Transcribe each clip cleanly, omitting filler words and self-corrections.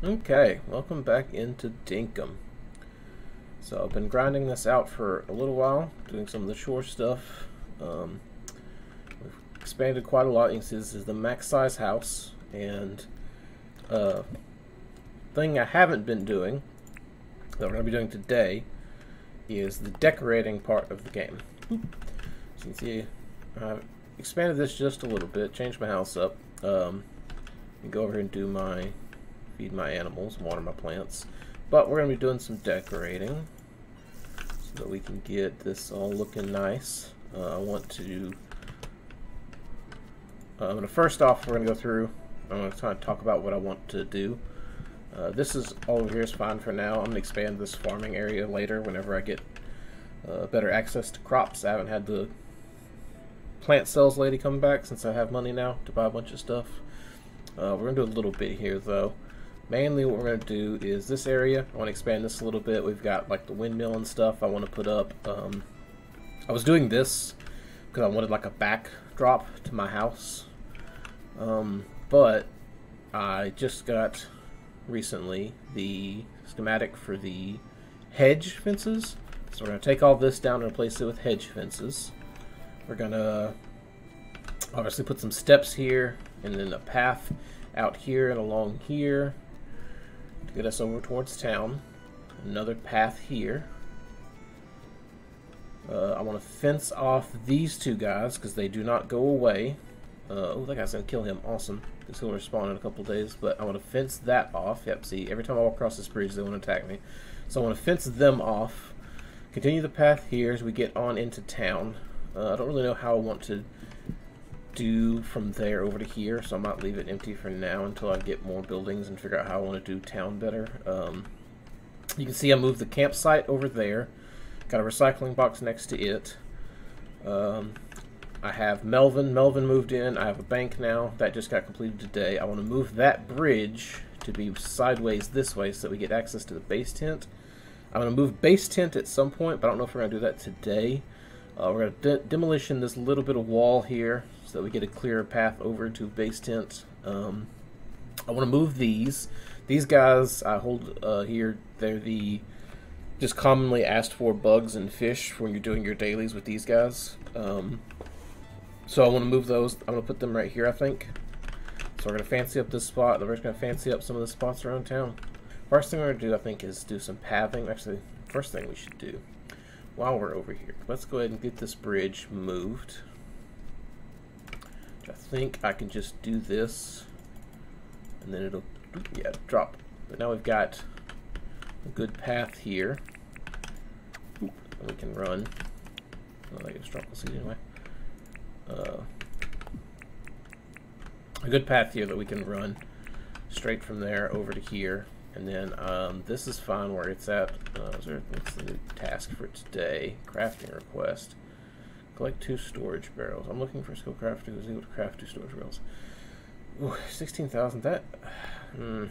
Okay, welcome back into Dinkum. So I've been grinding this out for a little while, doing some of the shore stuff. We've expanded quite a lot. You can see this is the max size house, and thing I haven't been doing, that we're going to be doing today, is the decorating part of the game. So you can see I've expanded this just a little bit, changed my house up. Go over here and do feed my animals, water my plants. But we're going to be doing some decorating so that we can get this all looking nice. First off, we're going to go through, I'm going to try to talk about what I want to do. This is all over here is fine for now. I'm going to expand this farming area later whenever I get better access to crops. I haven't had the plant sales lady come back since I have money now to buy a bunch of stuff. We're going to do a little bit here though. Mainly what we're going to do is this area. I want to expand this a little bit. We've got like the windmill and stuff I want to put up. I was doing this because I wanted like a backdrop to my house. But I just got recently the schematic for the hedge fences. So we're going to take all this down and replace it with hedge fences. We're going to obviously put some steps here and then a path out here and along here to get us over towards town. Another path here. I want to fence off these two guys because they do not go away. Oh, that guy's going to kill him. Awesome. Because he'll respawn in a couple days. But I want to fence that off. Yep, see, every time I walk across this bridge, they want to attack me. So I want to fence them off. Continue the path here as we get on into town. I don't really know how I want to do from there over to here, so I might leave it empty for now until I get more buildings and figure out how I want to do town better. You can see I moved the campsite over there. Got a recycling box next to it. I have Melvin. Melvin moved in. I have a bank now. That just got completed today. I want to move that bridge to be sideways this way so that we get access to the base tent. I'm going to move base tent at some point, but I don't know if we're going to do that today. We're going to demolition this little bit of wall here so that we get a clearer path over to base tent. I want to move these. These guys I hold here, they're the just commonly asked for bugs and fish when you're doing your dailies with these guys. So I want to move those. I'm going to put them right here, I think. So we're going to fancy up this spot. Then we're just going to fancy up some of the spots around town. First thing we're going to do, I think, is do some pathing. Actually, first thing we should do while we're over here, let's go ahead and get this bridge moved. I think I can just do this and then it'll, yeah, drop. But now we've got a good path here. And we can run. Oh, I just dropped the seat anyway. A good path here that we can run straight from there over to here. And then this is fine where it's at. What's the new task for today? Crafting request. Collect 2 storage barrels. I'm looking for skill crafter who's able to craft 2 storage barrels. Ooh, 16,000. That. How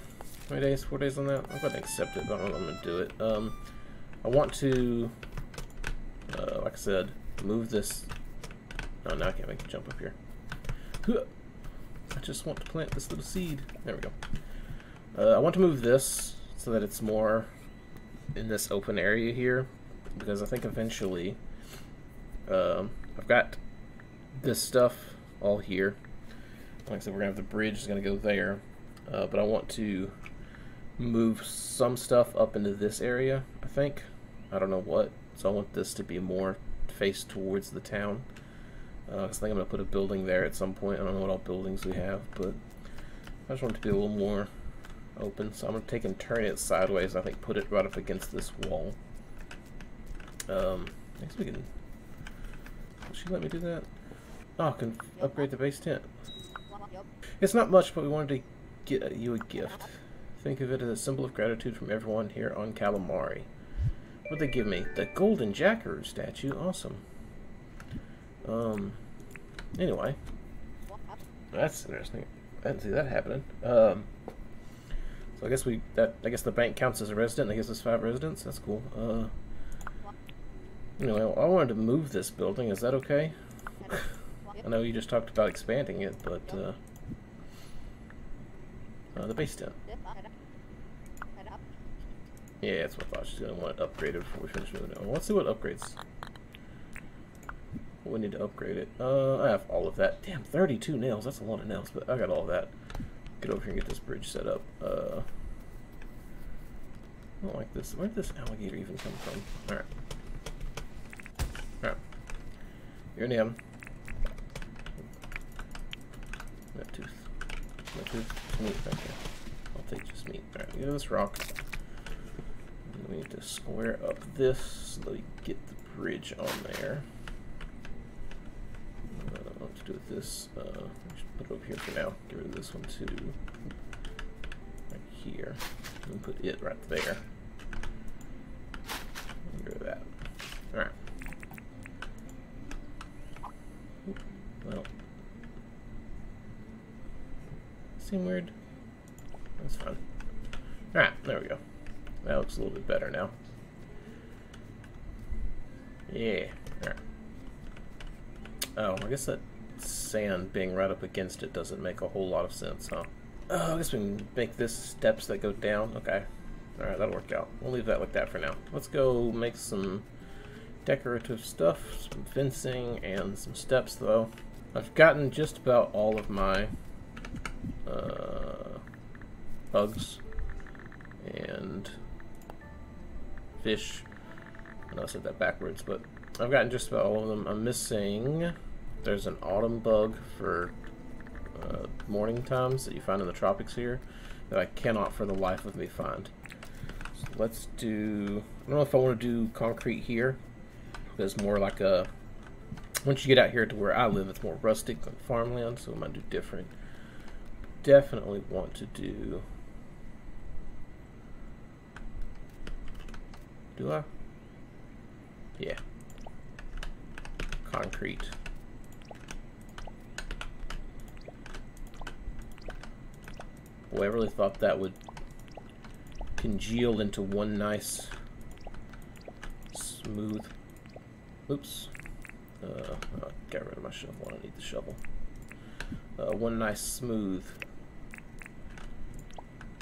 many days? 4 days on that? I'm going to accept it, but I don't know if I'm going to do it. I want to, like I said, move this. Oh, now I can't make a jump up here. I just want to plant this little seed. There we go. I want to move this so that it's more in this open area here, because I think eventually I've got this stuff all here. Like I said, we're going to have the bridge is going to go there, but I want to move some stuff up into this area, I think. I don't know what, so I want this to be more faced towards the town. I think I'm going to put a building there at some point. I don't know what all buildings we have, but I just want it to be a little more open, so I'm going to take and turn it sideways. I think put it right up against this wall. Next we can. Will she let me do that? Oh, I can upgrade the base tent. It's not much, but we wanted to get you a gift. Think of it as a symbol of gratitude from everyone here on Calamari. What'd they give me? The golden jackaroo statue. Awesome. Anyway, that's interesting. I didn't see that happening. So I guess I guess the bank counts as a resident. They gives us 5 residents. That's cool. Anyway, I wanted to move this building. Is that okay? I know you just talked about expanding it, but the base tent. Yeah, that's what I thought. She's going to want it upgraded before we finish moving on. Let's see what upgrades. We need to upgrade it. I have all of that. Damn, 32 nails. That's a lot of nails, but I got all of that. Get over here and get this bridge set up. I don't like this. Where did this alligator even come from? Alright. Alright. You're an M. That tooth. That tooth. Meat right here. I'll take just meat. Alright, get this rock. And we need to square up this so that we get the bridge on there. What to do with this? We should put it over here for now. Get rid of this one too. Right here. And put it right there. Get rid of that. Alright. Well. Seem weird? That's fine. Alright, there we go. That looks a little bit better now. Yeah. Alright. Oh, I guess that sand being right up against it doesn't make a whole lot of sense, huh? Oh, I guess we can make this steps that go down. Okay. Alright, that'll work out. We'll leave that like that for now. Let's go make some decorative stuff, some fencing, and some steps, though. I've gotten just about all of my bugs and fish. I know I said that backwards, but I've gotten just about all of them. I'm missing... There's an autumn bug for morning times that you find in the tropics here that I cannot for the life of me find. So let's do... I don't know if I want to do concrete here. It's more like a... Once you get out here to where I live, it's more rustic than farmland, so I might do different. Definitely want to do... Do I? Yeah. Concrete. Boy, I really thought that would congeal into one nice, smooth... Oops. I got rid of my shovel. I don't need the shovel. One nice, smooth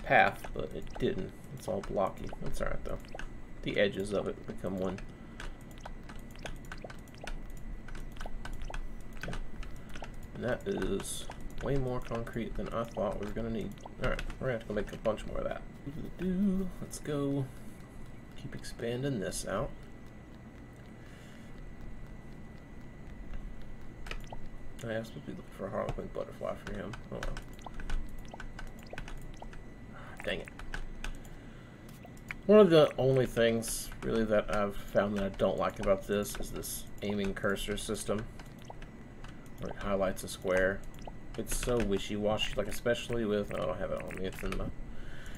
path, but it didn't. It's all blocky. That's alright, though. The edges of it become one. And that is way more concrete than I thought we were going to need. Alright, we're going to have to go make a bunch more of that. Let's go keep expanding this out. I am supposed to be looking for a harlequin butterfly for him. Oh well. Dang it. One of the only things, really, that I've found that I don't like about this is this aiming cursor system, where it highlights a square. It's so wishy-washy, like especially with... Oh, I don't have it on me. It's in the...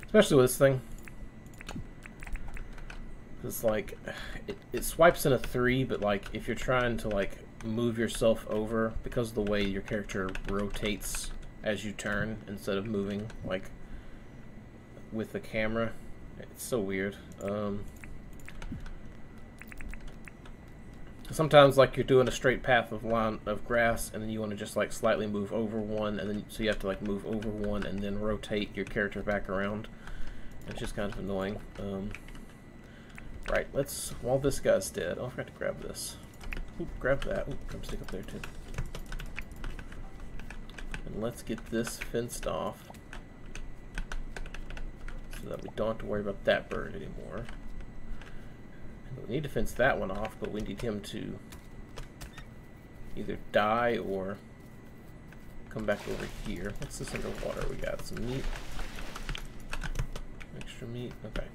Especially with this thing. It's like... It swipes in a 3, but like, if you're trying to like move yourself over, because of the way your character rotates as you turn, instead of moving, like, with the camera... It's so weird. Sometimes, like, you're doing a straight path of line of grass, and then you want to just like slightly move over one, and then so you have to like move over one, and then rotate your character back around. It's just kind of annoying. Right. Let's. While this guy's dead, oh, I forgot to grab this. Oop, grab that. Oop, come stick up there too. And let's get this fenced off, so that we don't have to worry about that bird anymore. And we need to fence that one off, but we need him to either die or come back over here. What's this underwater? We got some meat. Extra meat. Okay.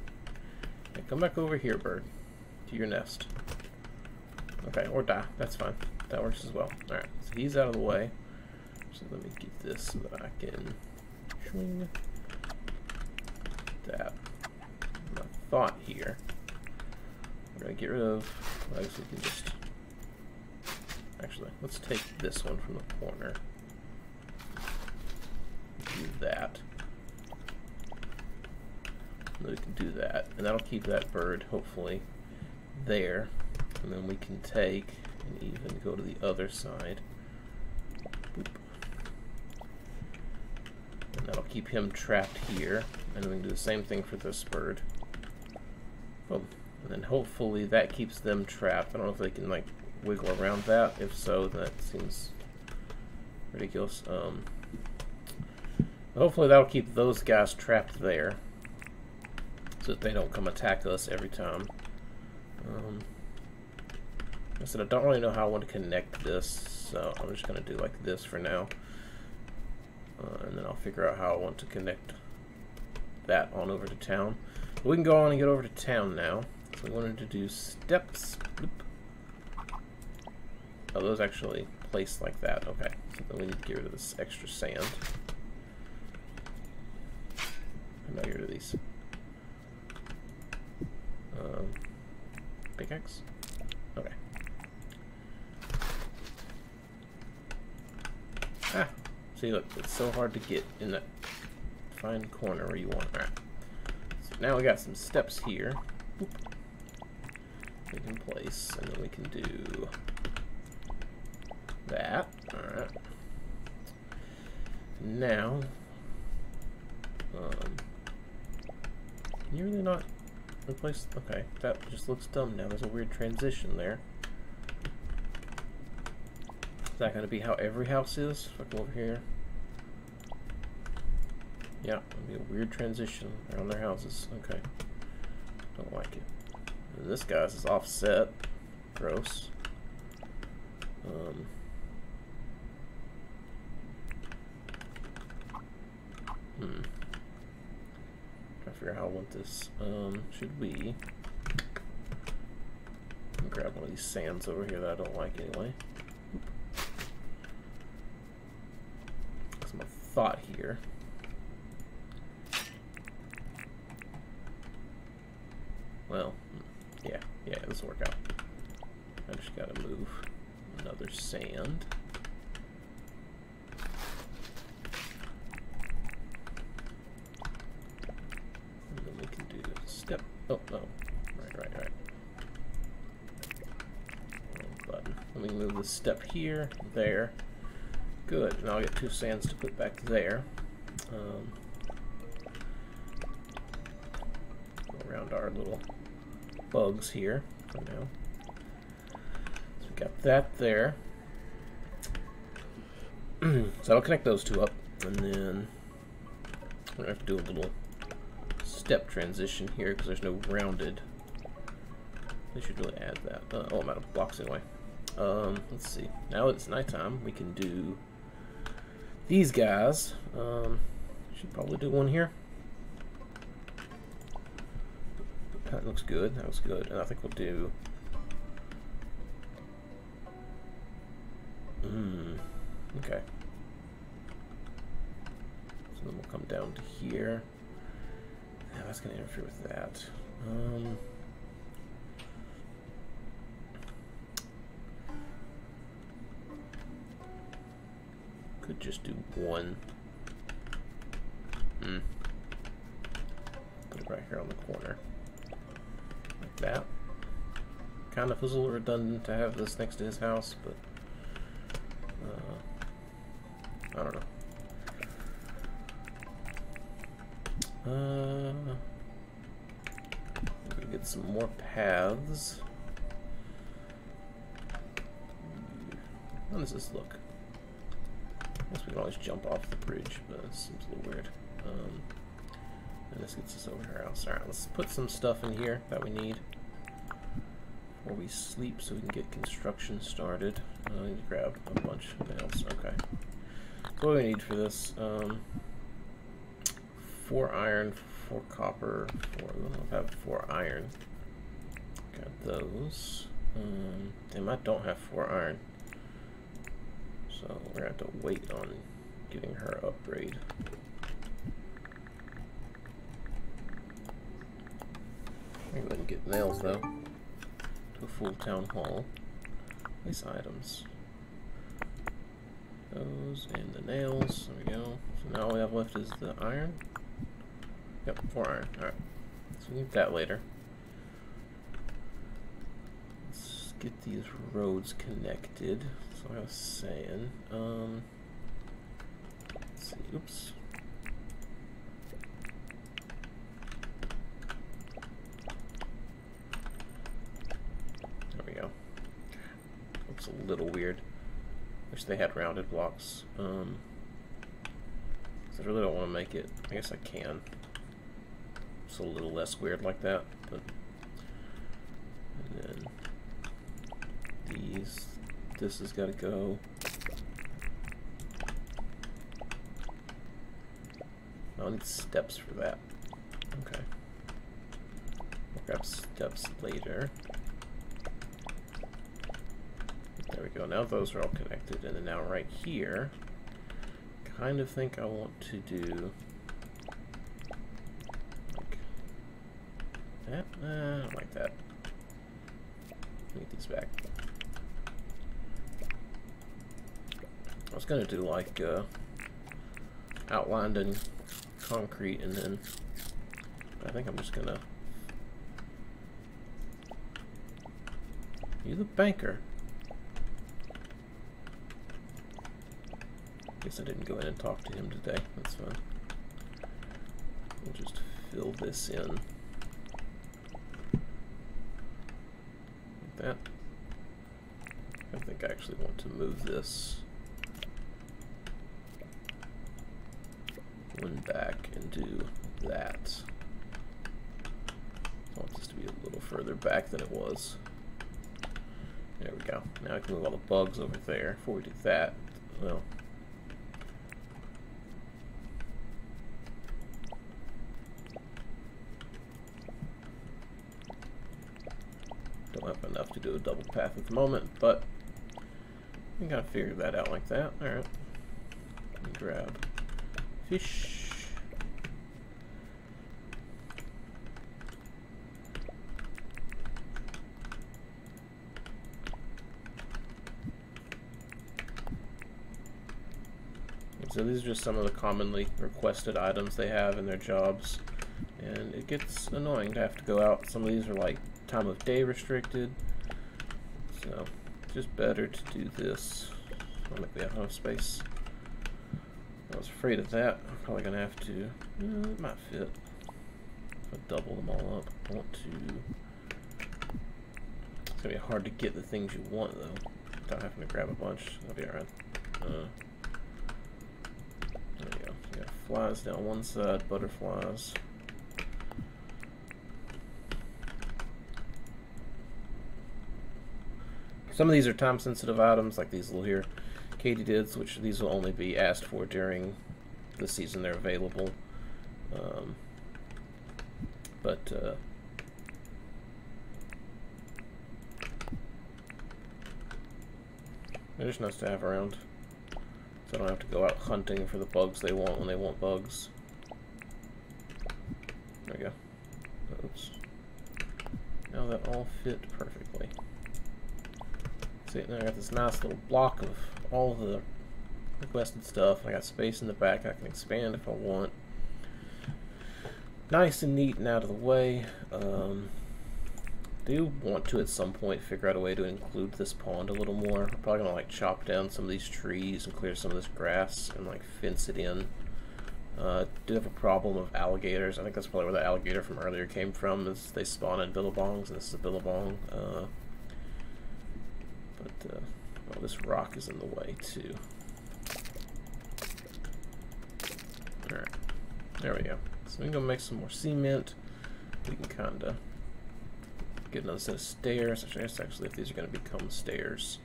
Okay, come back over here, bird. To your nest. Okay, or die. That's fine. That works as well. Alright, so he's out of the way. So let me get this so that I can swing that. My thought here. We're going to get rid of... I guess we can just... Actually, let's take this one from the corner. Do that. And then we can do that. And that'll keep that bird, hopefully, there. And then we can take and even go to the other side. Boop. And that'll keep him trapped here. And we can do the same thing for this bird. Boom. And then hopefully that keeps them trapped. I don't know if they can like wiggle around that. If so, then that seems ridiculous. Hopefully that'll keep those guys trapped there, so that they don't come attack us every time. I said I don't really know how I want to connect this, so I'm just going to do like this for now. And then I'll figure out how I want to connect that on over to town. But we can go on and get over to town now. So we wanted to do steps. Bloop. Oh, those actually placed like that. Okay, so then we need to get rid of this extra sand. I'm not get rid of these. Pickaxe? Okay. Ah! See, look, it's so hard to get in that fine corner where you want. Alright. So now we got some steps here. Boop. We can place, and then we can do that. Alright. Now, can you really not replace? Okay, that just looks dumb now. There's a weird transition there. Is that going to be how every house is? If I come over here. Yeah, it'll be a weird transition around their houses. Okay. Don't like it. And this guy's is offset. Gross. Trying to figure out how I want this. Should we grab one of these sands over here that I don't like anyway? That's my thought here. Well, yeah, this will work out. I just gotta move another sand. And then we can do step. Oh, right. Button. Let me move the step here, there. Good. Now I'll get 2 sands to put back there. Go around our little bugs here for now. So we got that there. So I'll connect those 2 up, and then we're gonna have to do a little step transition here because there's no rounded. They should really add that. Oh, I'm out of blocks anyway. Let's see. Now it's nighttime. We can do these guys. Should probably do one here. That looks good. That was good. And I think we'll do. Okay. So then we'll come down to here. Yeah, that's gonna interfere with that. Could just do one. Put it right here on the corner. Like that. Kind of feels a little redundant to have this next to his house, but I don't know. We get some more paths. How does this look? I guess we can always jump off the bridge, but it seems a little weird. And this gets us over to our house. Alright, let's put some stuff in here that we need before we sleep so we can get construction started. I need to grab a bunch of nails. Okay. So what do we need for this? 4 iron, 4 copper, 4. We don't have 4 iron. Got those. Damn, I don't have 4 iron. So we're gonna have to wait on getting her upgrade. I'm gonna go ahead and get nails though. To a full town hall. Place items. Those and the nails. There we go. So now all we have left is the iron. Yep, 4 iron. Alright. So we need that later. Let's get these roads connected. So I was saying, let's see, oops. little weird. Wish they had rounded blocks. I really don't want to make it. I guess I can. It's a little less weird like that. But and then these. This has got to go. I'll need steps for that. Okay. We'll grab steps later. There we go. Now those are all connected. And then now right here, kind of think I want to do like that. I don't like that. Get these back. I was gonna do like outlined in concrete, and then I think I'm just gonna. You the banker. Guess I didn't go in and talk to him today. That's fine. We'll just fill this in. Like that. I think I actually want to move this one back and do that. I want this to be a little further back than it was. There we go. Now I can move all the bugs over there. Before we do that, well, don't have enough to do a double path at the moment, but we gotta figure that out like that. Alright. Grab fish. So these are just some of the commonly requested items they have in their jobs, and it gets annoying to have to go out. Some of these are like time of day restricted, so just better to do this. I don't think we have enough space. I was afraid of that. I'm probably gonna have to. It might fit. If I double them all up, I want to. It's gonna be hard to get the things you want though, without having to grab a bunch. That'll be alright. There we go. We got flies down one side, butterflies. Some of these are time-sensitive items, like these little here katydids, which these will only be asked for during the season they're available. They're just nice to have around, so I don't have to go out hunting for the bugs they want when they want bugs. There we go. Oops. Now that all fit perfectly. See, now I got this nice little block of all the requested stuff. I got space in the back I can expand if I want. Nice and neat and out of the way. Do want to at some point figure out a way to include this pond a little more. I'm probably gonna like chop down some of these trees and clear some of this grass and like fence it in. Do have a problem of alligators. I think that's probably where the alligator from earlier came from. Is they spawn in billabongs, and this is a billabong. Well, this rock is in the way too. Alright, there we go. So we can go make some more cement. We can kind of get another set of stairs. Actually, if these are going to become stairs,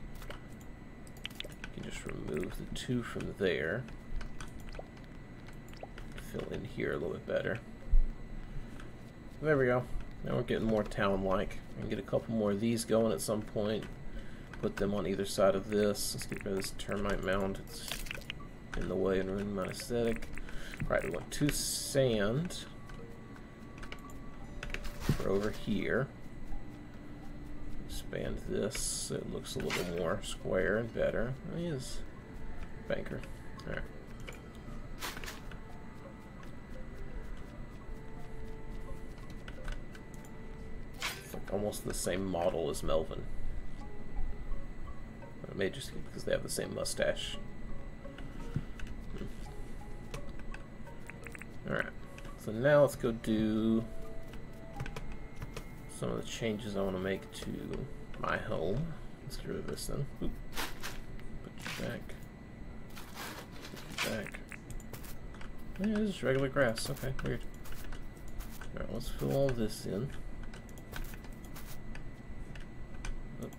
you can just remove the two from there. Fill in here a little bit better. There we go. Now we're getting more town-like. I can get a couple more of these going at some point. Put them on either side of this. Let's get rid of this termite mound. It's in the way and ruining my aesthetic. Right, we want 2 sand for over here. Expand this so it looks a little more square and better. He is banker. Alright. It's like almost the same model as Melvin. It may just be because they have the same mustache. Alright, so now let's go do some of the changes I want to make to my home. Let's get rid of this then. Oop. Put you back. Put you back. Yeah, this is regular grass. Okay, weird. Alright, let's fill all this in. Oh.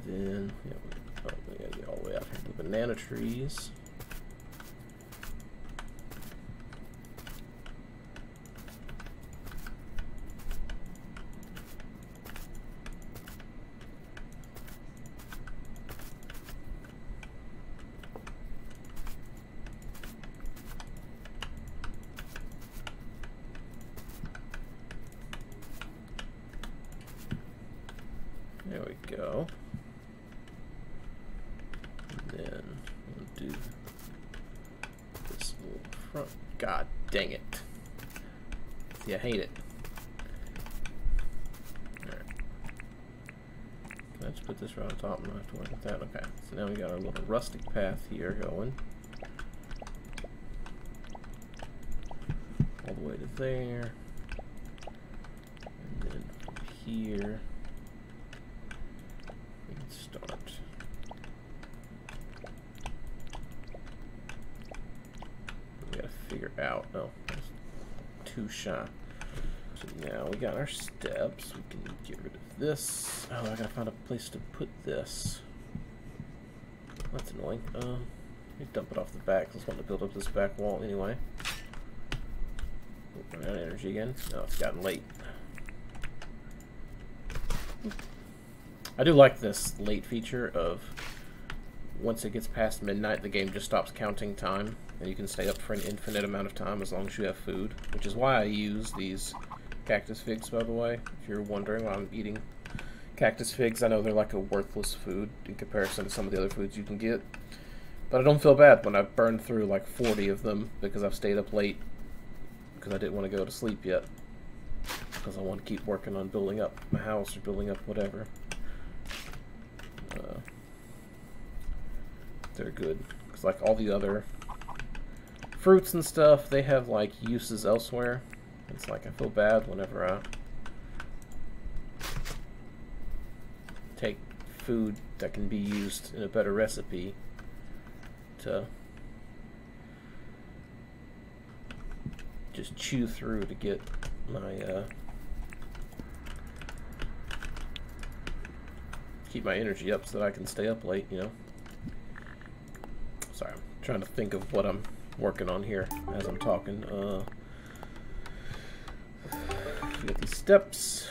Then, yeah, we gotta get all the way out here to the banana trees. There we go. And then we'll do this little front. God dang it. See, I hate it. Alright. Can I just put this right on top and I have to work with that? Okay. So now we got our little rustic path here going. All the way to there. And then from here. Start. We gotta figure out. Oh, that's too shy. So now we got our steps. We can get rid of this. Oh, I gotta find a place to put this. That's annoying. We dump it off the back. I just want to build up this back wall anyway. Run out of energy again. No, it's gotten late. I do like this late feature of once it gets past midnight, the game just stops counting time, and you can stay up for an infinite amount of time as long as you have food, which is why I use these cactus figs, by the way. If you're wondering why I'm eating cactus figs, I know they're like a worthless food in comparison to some of the other foods you can get, but I don't feel bad when I've burned through like 40 of them because I've stayed up late because I didn't want to go to sleep yet, because I want to keep working on building up my house or building up whatever. They're good because like all the other fruits and stuff, they have like uses elsewhere. It's like I feel bad whenever I take food that can be used in a better recipe to just chew through to get my keep my energy up so that I can stay up late, you know. Sorry, I'm trying to think of what I'm working on here as I'm talking. We got these steps.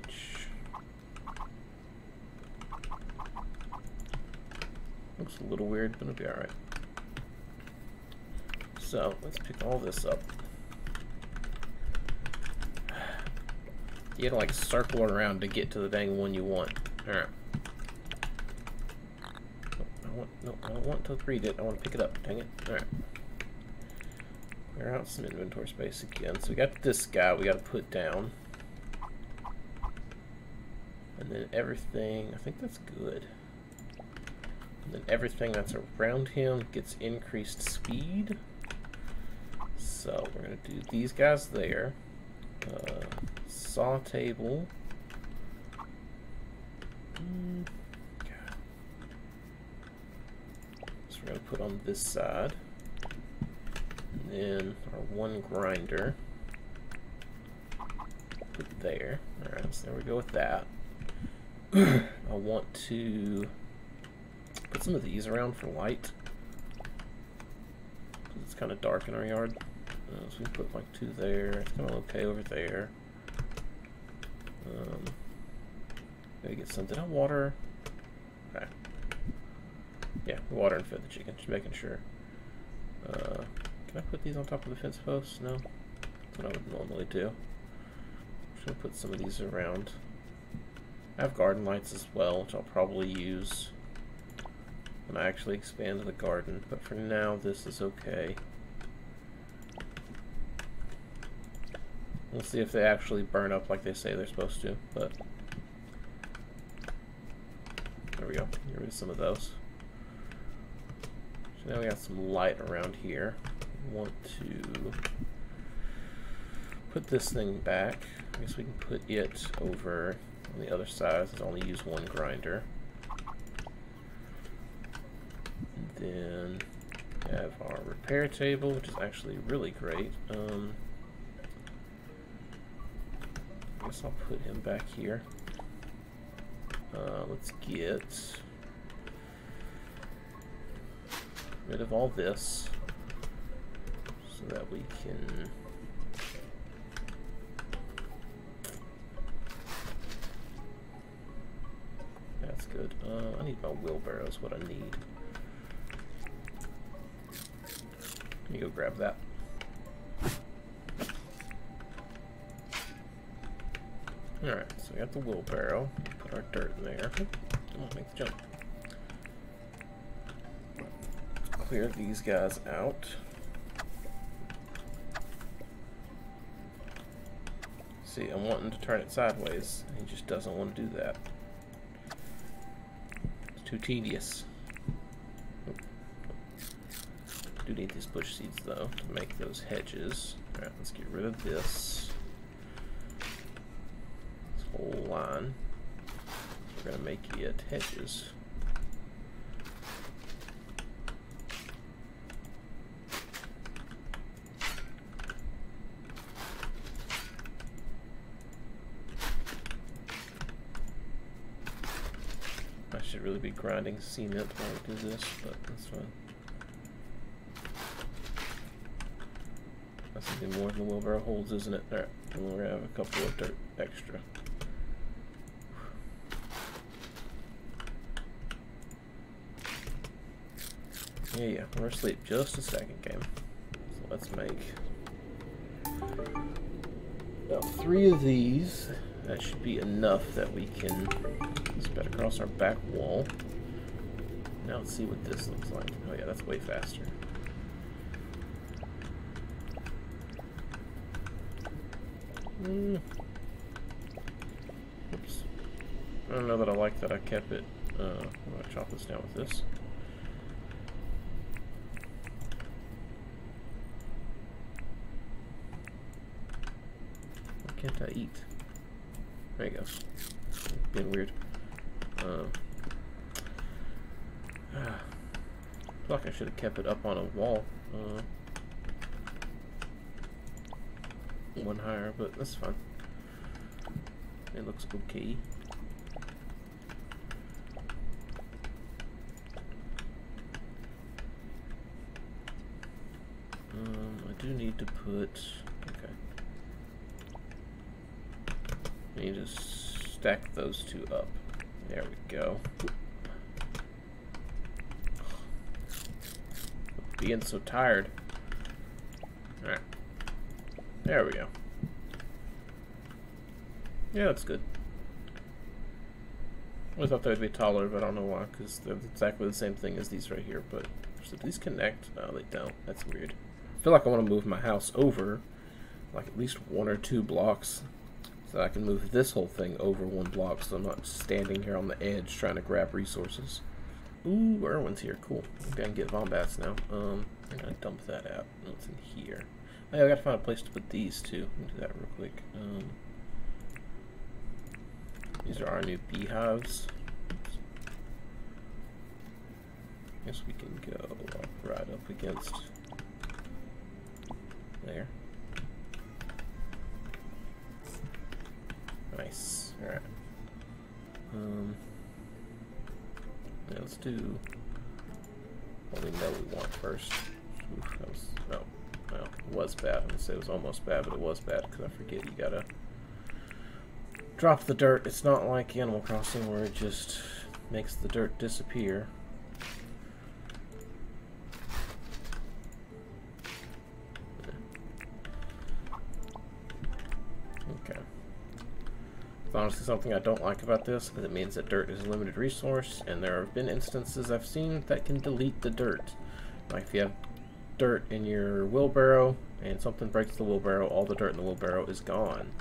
Which looks a little weird, but it'll be alright. So, let's pick all this up. You gotta like circle around to get to the dang one you want. Alright. No, I don't want to read it. I want to pick it up. Dang it. Alright. Clear out some inventory space again. So we got this guy we gotta put down. And then everything, I think that's good. And then everything that's around him gets increased speed. So we're gonna do these guys there. Saw table. So we're going to put on this side. And then our one grinder. Put there. Alright, so there we go with that. I want to put some of these around for light. Because it's kind of dark in our yard. So we can put like 2 there. It's kind of okay over there. Gotta get some. Did I water? Okay. Yeah, water and fed the chicken. Just making sure. Can I put these on top of the fence posts? No. That's what I would normally do. I'm just gonna put some of these around. I have garden lights as well, which I'll probably use when I actually expand the garden. But for now, this is okay. We'll see if they actually burn up like they say they're supposed to, but there we go. Get rid of some of those. So now we got some light around here. We want to put this thing back. I guess we can put it over on the other side. Let's only use one grinder. And then have our repair table, which is actually really great. I guess I'll put him back here. Let's get rid of all this so that we can that's good. I need my wheelbarrow is what I need. Let me go grab that. Alright, so we got the wheelbarrow. Put our dirt in there. Come on, make the jump. Clear these guys out. See, I'm wanting to turn it sideways. He just doesn't want to do that. It's too tedious. Do need these bush seeds though to make those hedges. Alright, let's get rid of this. This whole line. We're gonna make it hedges. I should really be grinding cement while I do this, but that's fine. That's something more than the wheelbarrow holds, isn't it? Alright, and we're gonna have a couple of dirt extra. Yeah, we're asleep just a second, game. So let's make about 3 of these. That should be enough that we can spread across our back wall. Now let's see what this looks like. Oh yeah, that's way faster. Oops. I don't know that I like that I kept it. I'm going to chop this down with this. Why can't I eat? There you go. Being weird. I feel like I should have kept it up on a wall. One higher, but that's fine. It looks okay. I do need to put. Okay. I need to stack those 2 up. There we go. Being so tired. Alright. There we go. Yeah, that's good. I thought they would be taller, but I don't know why, because they're exactly the same thing as these right here. But so these connect? No, they don't. That's weird. I feel like I want to move my house over, like at least 1 or 2 blocks, so that I can move this whole thing over 1 block, so I'm not standing here on the edge trying to grab resources. Ooh, Erwin's here. Cool. I'm gonna get Vombats now. I'm gonna dump that out. What's in here? Oh, yeah, I gotta find a place to put these too. Let me do that real quick. These are our new beehives. Guess we can go right up against there. Nice. Alright. Yeah, let's do what we know we want first. Oof, that was, no, well, it was bad. I'm gonna say it was almost bad, but it was bad because I forget you gotta drop the dirt. It's not like Animal Crossing where it just makes the dirt disappear. Okay. It's honestly something I don't like about this, because it means that dirt is a limited resource, and there have been instances I've seen that can delete the dirt. Like if you have dirt in your wheelbarrow, and something breaks the wheelbarrow, all the dirt in the wheelbarrow is gone.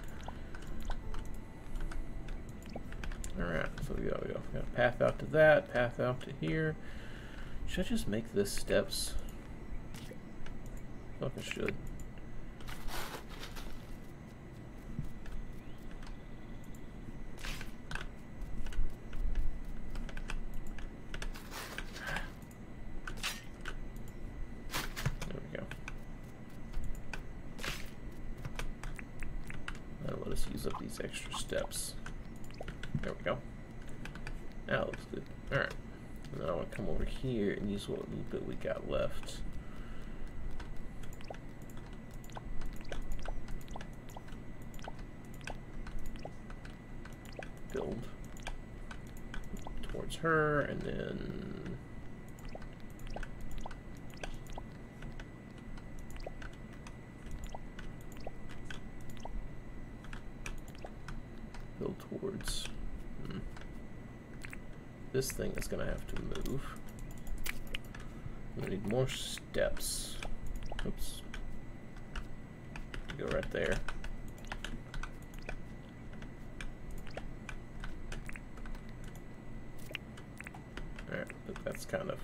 Alright, so we got a path out to that, path out to here. Should I just make this steps? I feel like I should. these extra steps. There we go. Now it looks good. Alright. Now I want to come over here and use what little bit we got left. Build towards her, and then build towards this thing is going to have to move. We need more steps. Oops. Go right there. Alright, but that's kind of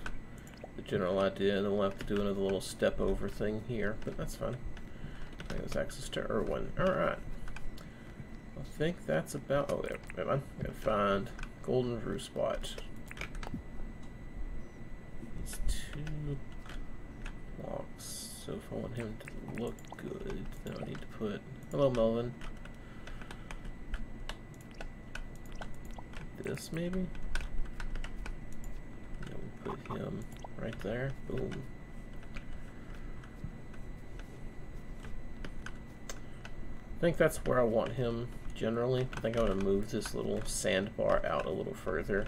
the general idea. Then we'll have to do another little step over thing here, but that's fine. There's access to Irwin. Alright. I think that's about. Oh, there. Never mind. I'm going to find golden roof spot. These 2 blocks. So if I want him to look good, then I need to put. Hello, Melvin. This maybe? Then we put him right there. Boom. I think that's where I want him generally. I think I want to move this little sandbar out a little further.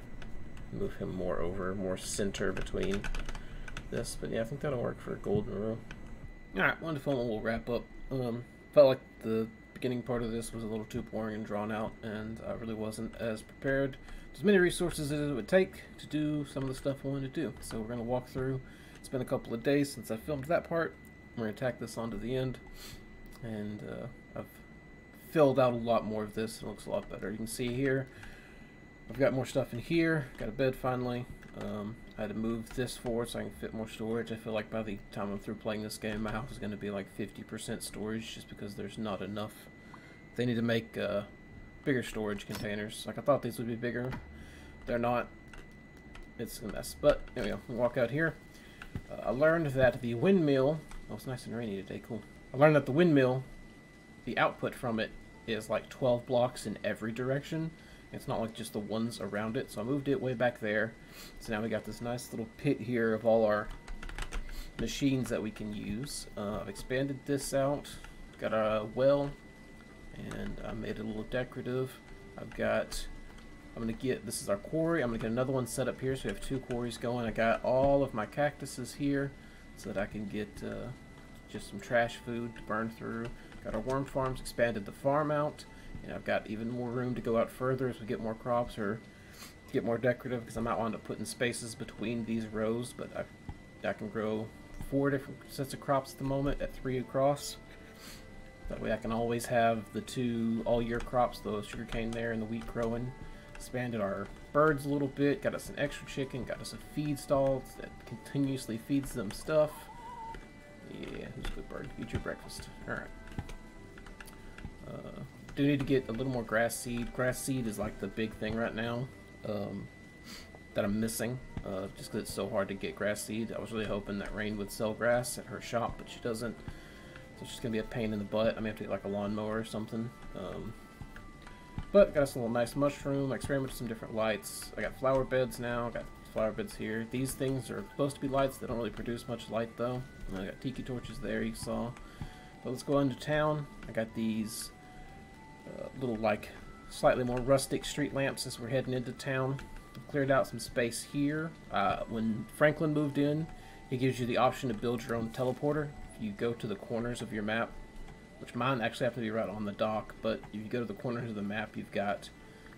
Move him more over, more center between this. But yeah, I think that'll work for a golden room. Alright, wonderful, and we'll wrap up. Felt like the beginning part of this was a little too boring and drawn out, and I really wasn't as prepared, as many resources as it would take to do some of the stuff I wanted to do. So we're going to walk through. It's been a couple of days since I filmed that part. We're going to tack this onto the end, and I've filled out a lot more of this. It looks a lot better. You can see here I've got more stuff in here. Got a bed finally. I had to move this forward so I can fit more storage. I feel like by the time I'm through playing this game, my house is going to be like 50% storage just because there's not enough. They need to make bigger storage containers. Like I thought these would be bigger. They're not. It's a mess. But there we go. We'll walk out here. I learned that the windmill. Oh, it's nice and rainy today. Cool. I learned that the windmill, the output from it is like 12 blocks in every direction. It's not like just the ones around it. So I moved it way back there. So now we got this nice little pit here of all our machines that we can use. I've expanded this out. Got a well, and I made it a little decorative. I'm gonna get, this is our quarry. I'm gonna get another one set up here, so we have 2 quarries going. I got all of my cactuses here so that I can get just some trash food to burn through. Got our worm farms, expanded the farm out, and I've got even more room to go out further as we get more crops or get more decorative, because I might wind up putting spaces between these rows, but I can grow 4 different sets of crops at the moment at 3 across. That way I can always have the 2 all-year crops, the sugarcane there and the wheat growing. Expanded our birds a little bit, got us an extra chicken, got us a feed stall that continuously feeds them stuff. Yeah, who's a good bird? Eat your breakfast. Alright. Do need to get a little more grass seed. Grass seed is like the big thing right now that I'm missing, just because it's so hard to get grass seed. I was really hoping that Rain would sell grass at her shop, but she doesn't. So it's just going to be a pain in the butt. I may have to get like a lawnmower or something. But got us a little nice mushroom. I experimented with some different lights. I got flower beds now. Got flower beds here. These things are supposed to be lights. They don't really produce much light though. I got tiki torches there, you saw. But let's go into town. I got these little like slightly more rustic street lamps as we're heading into town. I've cleared out some space here. When Franklin moved in, he gives you the option to build your own teleporter. If you go to the corners of your map, which mine actually have to be right on the dock, but if you go to the corners of the map, you've got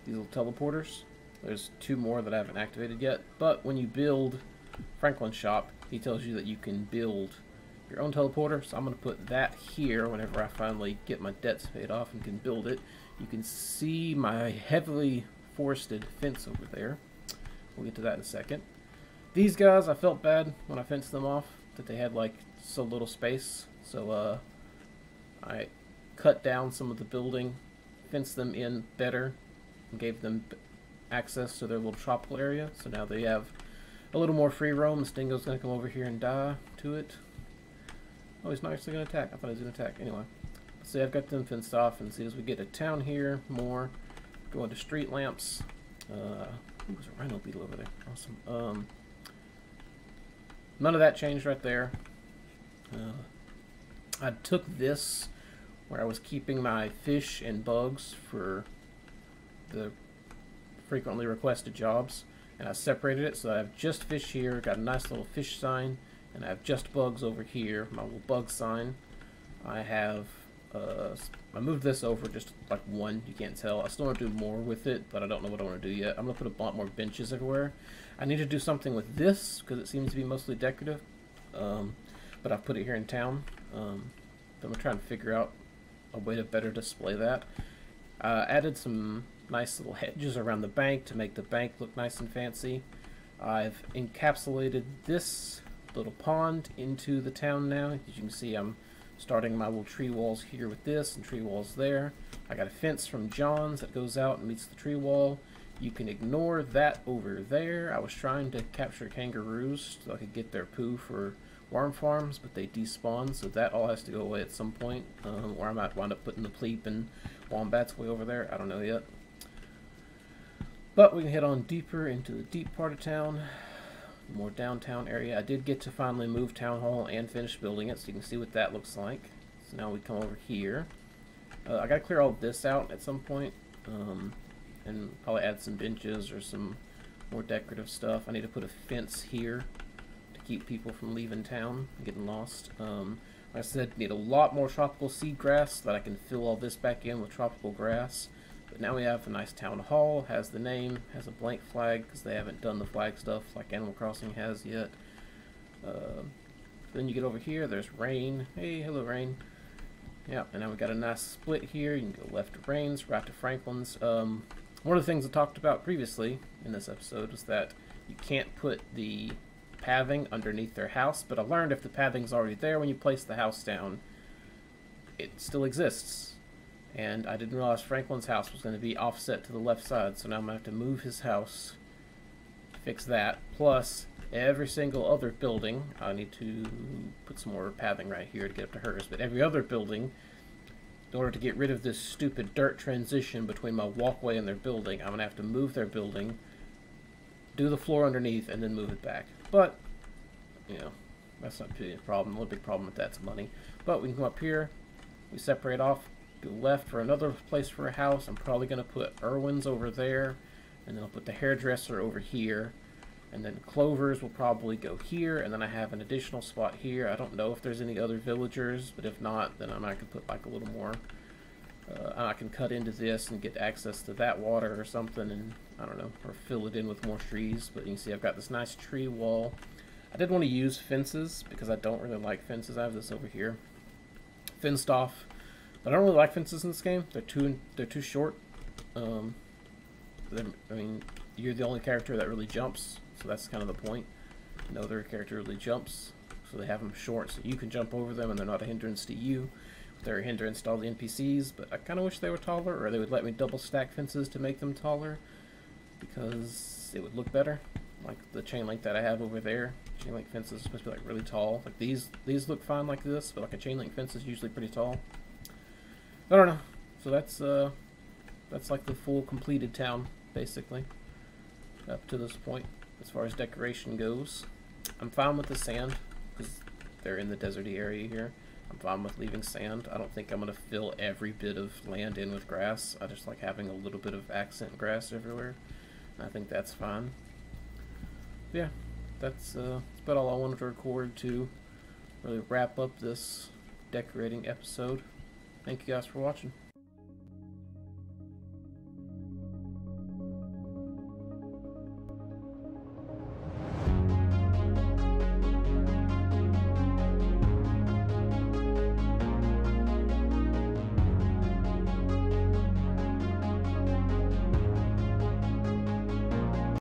these little teleporters. There's 2 more that I haven't activated yet, but when you build Franklin's shop, he tells you that you can build your own teleporter, so I'm going to put that here whenever I finally get my debts paid off and can build it. You can see my heavily forested fence over there. We'll get to that in a second. These guys, I felt bad when I fenced them off, that they had like so little space, so I cut down some of the building, fenced them in better, and gave them access to their little tropical area, so now they have a little more free roam. Stingo's going to come over here and die to it. Oh, he's not actually going to attack. I thought he was going to attack. Anyway, See, I've got them fenced off, and see, as we get to town here, more, go into street lamps. There's a rhino beetle over there. Awesome. None of that changed right there. I took this where I was keeping my fish and bugs for the frequently requested jobs, and I separated it so I have just fish here, got a nice little fish sign, and I have just bugs over here, my little bug sign. I have I moved this over just like one, you can't tell. I still want to do more with it, but I don't know what I want to do yet. I'm going to put a lot more benches everywhere. I need to do something with this because it seems to be mostly decorative, but I've put it here in town. I'm going to try and figure out a way to better display that. Added some nice little hedges around the bank to make the bank look nice and fancy. I've encapsulated this little pond into the town now. As you can see, I'm starting my little tree walls here with this and tree walls there. I got a fence from John's that goes out and meets the tree wall. You can ignore that over there. I was trying to capture kangaroos so I could get their poo for worm farms, but they despawn, so that all has to go away at some point, or I might wind up putting the pleep and wombats way over there. I don't know yet. But we can head on deeper into the deep part of town. More downtown area. I did get to finally move town hall and finish building it, so you can see what that looks like. So now we come over here. I gotta clear all this out at some point, and probably add some benches or some more decorative stuff. I need to put a fence here to keep people from leaving town and getting lost. Like I said, need a lot more tropical seed grass so that I can fill all this back in with tropical grass. But now we have a nice town hall, has the name, has a blank flag because they haven't done the flag stuff like Animal Crossing has yet. Then you get over here, there's Rain. Hey, hello Rain. Yeah, and now we got a nice split here. You can go left to Rain's, right to Franklin's. One of the things I talked about previously in this episode is that you can't put the pathing underneath their house, but I learned if the pathing's already there when you place the house down, it still exists. And I didn't realize Franklin's house was going to be offset to the left side, so now I'm going to have to move his house, fix that, plus every single other building. I need to put some more pathing right here to get up to hers, but every other building, in order to get rid of this stupid dirt transition between my walkway and their building, I'm going to have to move their building, do the floor underneath, and then move it back. But, you know, that's not really a problem. The only big problem with that's money. But we can come up here, we separate off, go left for another place for a house. I'm probably going to put Irwin's over there, and then I'll put the hairdresser over here, and then Clover's will probably go here, and then I have an additional spot here. I don't know if there's any other villagers, but if not, then I might could put like a little more. I can cut into this and get access to that water or something, and I don't know, or fill it in with more trees. But you can see I've got this nice tree wall. I did want to use fences because I don't really like fences. I have this over here, fenced off. But I don't really like fences in this game. They're too short. I mean, you're the only character that really jumps, so that's kind of the point. No other character really jumps, so they have them short, so you can jump over them, and they're not a hindrance to you. They're a hindrance to all the NPCs. But I kind of wish they were taller, or they would let me double stack fences to make them taller, because it would look better. Like the chain link that I have over there. Chain link fences are supposed to be like really tall. Like these look fine like this, but like a chain link fence is usually pretty tall. I don't know. So that's like the full completed town, basically, up to this point, as far as decoration goes. I'm fine with the sand, because they're in the deserty area here. I'm fine with leaving sand. I don't think I'm going to fill every bit of land in with grass. I just like having a little bit of accent grass everywhere. And I think that's fine. Yeah, that's about all I wanted to record to really wrap up this decorating episode. Thank you guys for watching.